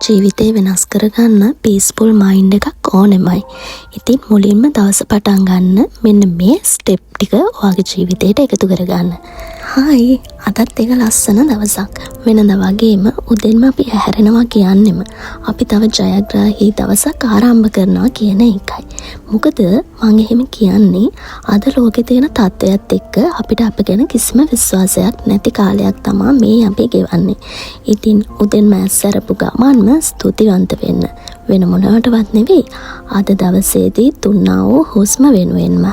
ජීවිතේ වෙනස් කරගන්න පීස්ෆුල් මයින්ඩ් එකක් ඕනෙමයි. ඉතින් මුලින්ම දවස පටන් ගන්න මෙන්න මේ ස්ටෙප් ටික ඔයාගේ ජීවිතේට එකතු කරගන්න. හායි, අදත් එක ලස්සන දවසක්. වෙනද වගේම උදෙන්ම අපි හැරෙනවා කියන්නෙම අපි තව ජයග්‍රාහී දවසක් ආරම්භ කරනවා කියන එකයි. මොකද මම එහෙම කියන්නේ අද ලෝකේ තියෙන තත්ත්වයක් එක්ක අපිට අප ගැන කිසිම විශ්වාසයක් නැති කාලයක් තමයි මේ අපි ගෙවන්නේ. ඉතින් උදෙන්ම ඇස්සරපු ගමන්ම ස්තුතිවන්ත වෙන්න. වෙන මොනවටවත් නෙවෙයි. අද දවසේදී තුන්නා වූ හුස්ම වෙනුවෙන්ම.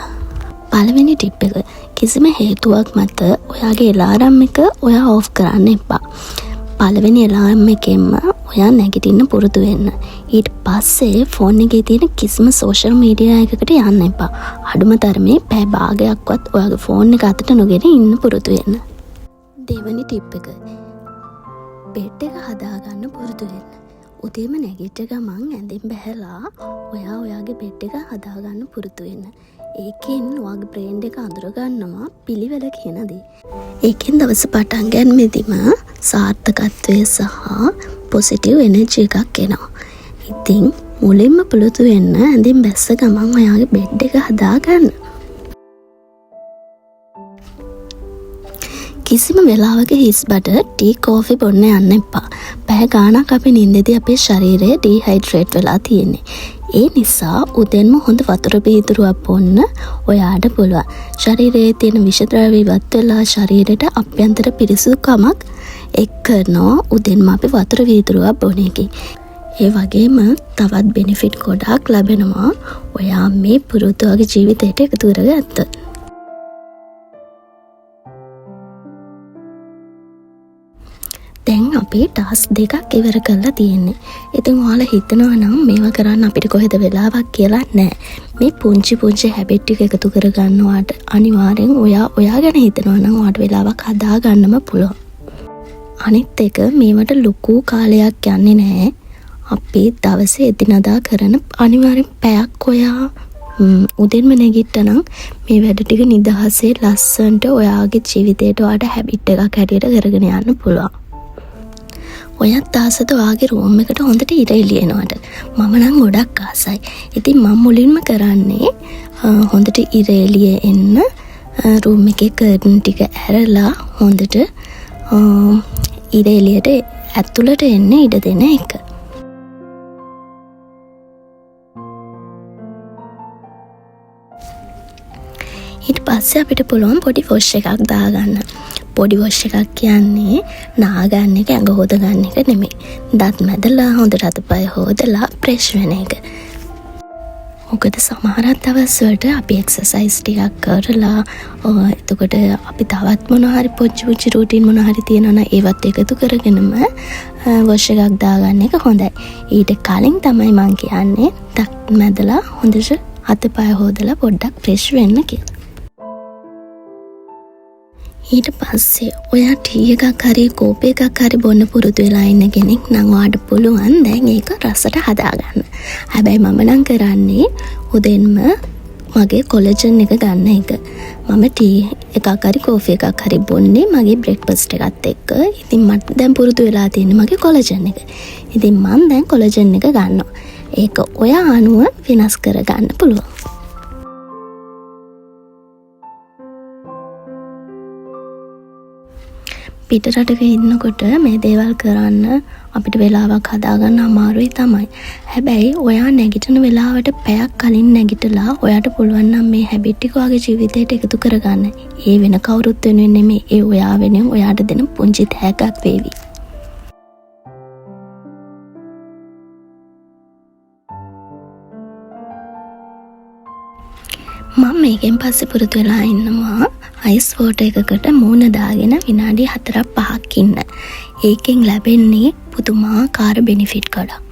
පළවෙනි ටිප් එක, කිසිම හේතුවක් මත ඔයාගේ එලාරම් එක ඔයා ඕෆ් කරන්න එපා. පළවෙනි එලාරම් එකෙන්ම ඔයා නැගිටින්න පුරුදු වෙන්න. ඊට පස්සේ ෆෝන් එකේ තියෙන කිසිම සෝෂල් මීඩියා එකකට යන්න එපා. අඩුම තරමේ පැය භාගයක්වත් ඔයාගේ ෆෝන් එක අතට නොගෙන ඉන්න පුරුදු වෙන්න. දෙවෙනි ටිප් එක, බෙඩ් එක හදාගන්න පුරුදු වෙන්න. උදේම නැගිට ගමන් ඇඳෙන් බැහැලා ඔයාගේ බෙඩ් එක හදාගන්න පුරුදු වෙන්න. ඒකෙන් ඔයාගේ බ්‍රේන් එක අඳුරගන්නවා පිළිවෙල කියන දේ. ඒකෙන් දවස පටන් ගන්නෙදිම සාර්ථකත්වය සහ පොසිටිව් එනර්ජි එකක් එනවා. ඉතින් මුලින්ම පුරුදු වෙන්න ඇඳෙන් බැස්ස ගමන් ඔයාගේ බෙඩ් එක හදාගන්න. කිසිම වෙලාවක හිස් බඩ ටී කෝෆි බොන්න යන්න එපා. පැය ගාණක් අපි නිින්දෙදී අපේ ශරීරය ඩීහයිඩ්‍රේට් වෙලා තියෙන්නේ. ඒ නිසා උදෙන්ම හොඳ වතුර පිළිතුරක් බොන්න ඔයාට පුළුවන්. ශරීරයේ තියෙන විෂද්‍රව්‍ය ඉවත් වෙලා ශරීරයට අභ්‍යන්තර පිරිසුදුකමක් එක් කරනවා උදෙන්ම අපි වතුර පිළිතුරක් බොන එකෙන්. ඒ වගේම තවත් බෙනිෆිට් ගොඩාක් ලැබෙනවා ඔයා මේ පුරුදුවගේ ජීවිතයට එකතු කරගත්තොත්. දැන් අපි ටාස්ක් දෙකක් ඉවර කරලා තියෙන්නේ. ඉතින් ඔයාලා හිතනවා නම් මේවා කරන්න අපිට කොහෙද වෙලාවක් කියලා නෑ. මේ පුංචි හැබිට් ටික එකතු කරගන්නවාට අනිවාර්යෙන් ඔයා ගැන හිතනවා නම් ඔයාට වෙලාවක් හදා ගන්නම පුළුවන්. අනිත් එක මේවට ලොකු කාලයක් යන්නේ නෑ. අපි දවසේ එදිනදා කරන අනිවාර්යෙන් පැයක් ඔයා උදෙන්ම නැගිට්ටනම් මේ වැඩ ටික නිදහසේ ලස්සනට ඔයාගේ ජීවිතේට ඔයාට හැබිට් එකක් හැටියට කරගෙන යන්න පුළුවන්. ඔයත් ආසද ඔයාගේ රූම් එකට හොඳට ඉර එළියනවට. මම නම් ගොඩක් ආසයි. ඉතින් මම මුලින්ම කරන්නේ හොඳට ඉර එළිය එන්න රූම් එකේ කර්ටන් ටික ඇරලා හොඳට ඉර එළියට ඇතුළට එන්න ඉඩ දෙන එක. ඊට පස්සේ අපිට පුළුවන් පොඩි වොෂ් එකක් දාගන්න. පොඩි වොෂ් එකක් කියන්නේ නාගන්න එක, ඇඟ හොදගන්න එක නෙමෙයි. දත් මැදලා හොඳට අතපය හොදලා බ්‍රෂ් වෙන එක. මොකද සමහර දවස් වලට අපි එක්සර්සයිස් ටිකක් කරලා එතකොට අපි තවත් මොනවා හරි පුංචි රූටින් මොනවා හරි තියෙනවා නම් ඒවත් එකතු කරගෙනම වොෂ් එකක් දාගන්න එක හොඳයි. ඊට කලින් තමයි මම කියන්නේ දත් මැදලා හොඳට අතපය හොදලා පොඩ්ඩක් බ්‍රෂ් වෙන්න කියලා. ඊට පස්සේ ඔයා ටී එකක් හරි කෝපි එකක් හරි බොන්න පුරුදු වෙලා ඉන්න කෙනෙක් නම් ඔයාට පුළුවන් දැන් ඒක රසට හදාගන්න. හැබැයි මම නම් කරන්නේ උදෙන්ම මගේ කොලජන් එක ගන්න එක. මම ටී එකක් හරි කෝපි එකක් හරි බොන්නේ මගේ බ්‍රෙක්ෆාස්ට් එකත් එක්ක. ඉතින් මට දැන් පුරුදු වෙලා තියෙන්නේ මගේ කොලජන් එක. ඉතින් මම දැන් කොලජන් එක ගන්නවා. ඒක ඔයා අනුව වෙනස් කරගන්න පුළුවන්. පිටරටක ඉන්නකොට මේ දේවල් කරන්න අපිට වෙලාවක් හදාගන්න අමාරුයි තමයි. හැබැයි ඔයා නැගිටින වෙලාවට පැයක් කලින් නැගිටලා ඔයාට පුළුවන් නම් මේ හැබිට් ටික ඔයාගේ ජීවිතයට එකතු කරගන්න. ඒ වෙන කවුරුත් වෙනුවෙන් නෙමෙයි. ඒ ඔයා වෙනුවෙන් ඔයාට දෙන පුංචි තෑග්ගක් වේවි. මම මේකෙන් පස්සේ පුරුදු වෙලා ඉන්නවා අයිස් වෝටර් එකකට මූණ දාගෙන විනාඩි 4-5ක් ඉන්න. ඒකෙන් ලැබෙන්නේ පුදුමාකාර බෙනිෆිට් ගොඩක්.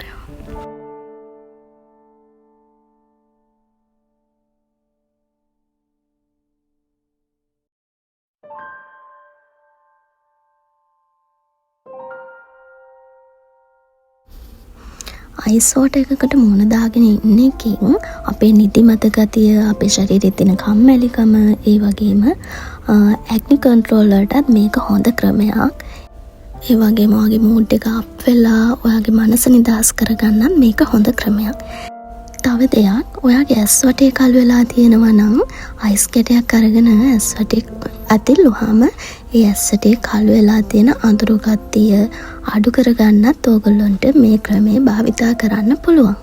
අයිස් වෝටර් එකකට මූණ දාගෙන ඉන්න එකෙන් අපේ නිදිමත ගතිය, අපේ ශරීරයේ තියෙන කම්මැලිකම, ඒ වගේම ඇක්නි කන්ට්‍රෝල් වලටත් මේක හොඳ ක්‍රමයක්. ඒ වගේම ඔයාගේ මූඩ් එක අප් වෙලා ඔයාගේ මනස නිදහස් කරගන්න මේක හොඳ ක්‍රමයක්. තව දෙයක්, ඔයාගේ ඇස් වටේ කළු වෙලා තියෙනවා නම් අයිස් කැටයක් අරගෙන ඇස් වටේ ඇතිල්ලුවාම ඒ ඇස් වටේ කළු වෙලා තියෙන අඳුරු ගතිය අඩු කරගන්නත් ඕගොල්ලන්ට මේ ක්‍රමය භාවිතා කරන්න පුළුවන්.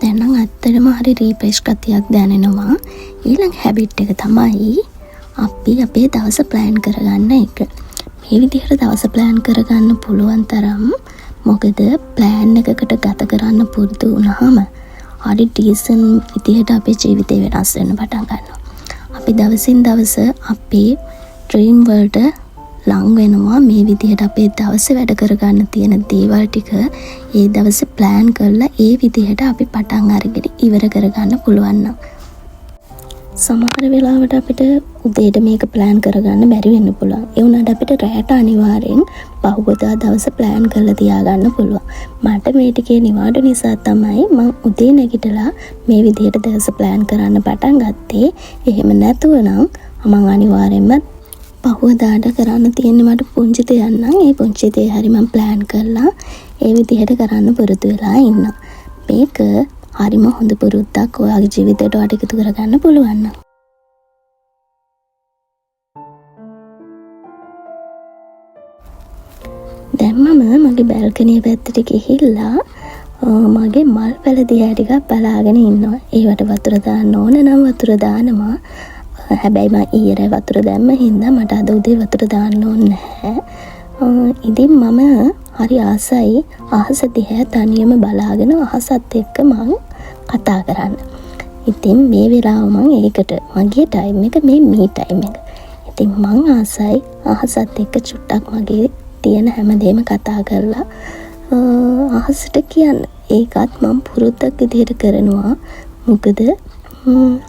දැන් නම් ඇත්තටම හරි රීෆ්‍රෙෂ් ගතියක් දැනෙනවා. ඊළඟ හැබිට් එක තමයි අපි අපේ දවස ප්ලෑන් කරගන්න එක. මේ විදිහට දවස ප්ලෑන් කරගන්න පුළුවන් තරම්, මොකද ප්ලෑන් එකකට ගත කරන්න පුරුදු වුණාම හරි ඩීසන් විදිහට අපේ ජීවිතේ වෙනස් වෙන්න පටන් ගන්නවා. අපි දවසින් දවස අපේ ඩ්‍රීම් වලට ලං වෙනවා. මේ විදිහට අපේ දවසේ වැඩ කරගන්න තියෙන දේවල් ටික ඒ දවසේ ප්ලෑන් කරලා ඒ විදිහට අපි පටන් අරගෙන ඉවර කරගන්න පුළුවන් නම්, සමහර වෙලාවට අපිට උදේට මේක ප්ලෑන් කරගන්න බැරි වෙන්න පුළුවන්. ඒ වුණාට අපිට රැට අනිවාර්යෙන් පහුගදා දවස ප්ලෑන් කරලා තියාගන්න පුළුවන්. මට මේ ටිකේ නිවාඩු නිසා තමයි මම උදේ නැගිටලා මේ විදිහට දවස ප්ලෑන් කරන්න පටන් ගත්තේ. එහෙම නැතුව නම් මම අනිවාර්යෙන්ම පහුවදාට කරන්න තියෙන්නේ මට පුංචි දෙයක් නම් ඒ පුංචි දේ හරි මම ප්ලෑන් කරලා ඒ විදිහට කරන්න පුරුදු වෙලා ඉන්නවා. මේක හරිම හොඳ පුරුද්දක් ඔයාගේ ජීවිතයට ඔයාට එකතු කරගන්න පුළුවන් නම්. දැන් මම මගේ බැල්කනිය පැත්තට ගිහිල්ලා මගේ මල් පැල දිහා ටිකක් බලාගෙන ඉන්නවා. ඒවට වතුර දාන්න ඕන නම් වතුර දානවා. හැබැයි මම ඊයේ වතුර දැම්ම හින්දා මට අද උදේ වතුර දාන්න ඕනේ නැහැ. ඉතින් මම හරි ආසයි අහස දිහා තනියම බලාගෙන අහසත් එක්ක මං කතා කරන්න. ඉතින් මේ වෙලාව මං ඒකට මගේ ටයිම් එක මේ මී ටයිම් එක. ඉතින් මං ආසයි අහසත් එක්ක චුට්ටක් මගේ තියෙන හැමදේම කතා කරලා අහසට කියන්න. ඒකත් මං පුරුද්දක් විදිහට කරනවා. මොකද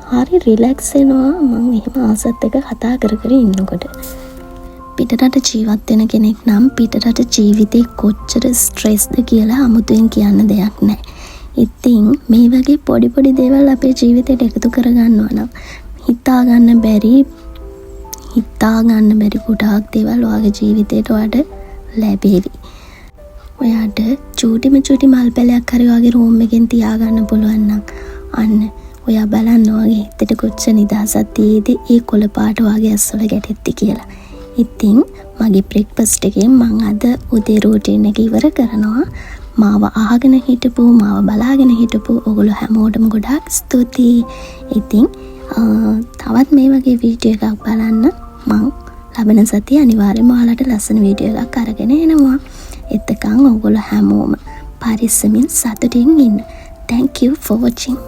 හරි රිලැක්ස් වෙනවා මං එහෙම ආසත් එක කතා කර කර ඉන්නකොට. පිටරට ජීවත් වෙන කෙනෙක් නම් පිටරට ජීවිතේ කොච්චර ස්ට්‍රෙස්ද කියලා අමුතුවෙන් කියන්න දෙයක් නැහැ. ඉතින් මේ වගේ පොඩි පොඩි දේවල් අපේ ජීවිතේට එකතු කරගන්නවා නම් හිතා ගන්න බැරි ගොඩාක් දේවල් ඔයාගේ ජීවිතේට ඔයාට ලැබෙවි. ඔයාට චූටි මල් පැලයක් හරි ඔයාගේ රූම් එකෙන් තියාගන්න පුළුවන් නම් අන්න ඔයා බලන්න ඔයාගේ හිතට කොච්චර නිදහසක් තියෙයිද ඒ කොළ පාට ඔයාගේ ඇස්වල ගැටෙද්දි කියලා. ඉතින් මගේ බ්‍රෙක්ෆාස්ට් එකෙන් මම අද උදේ රූටින් එක ඉවර කරනවා. මාව අහගෙන හිටපු, මාව බලාගෙන හිටපු ඔයගොල්ලෝ හැමෝටම ගොඩාක් ස්තුතියි. ඉතින් තවත් මේ වගේ වීඩියෝ එකක් බලන්න මම ලබන සතියේ අනිවාර්යයෙන්ම ඔයාලට ලස්සන වීඩියෝ එකක් අරගෙන එනවා. එතකන් ඔයගොල්ලෝ හැමෝම පරිස්සමින් සතුටින් ඉන්න. Thank you for watching.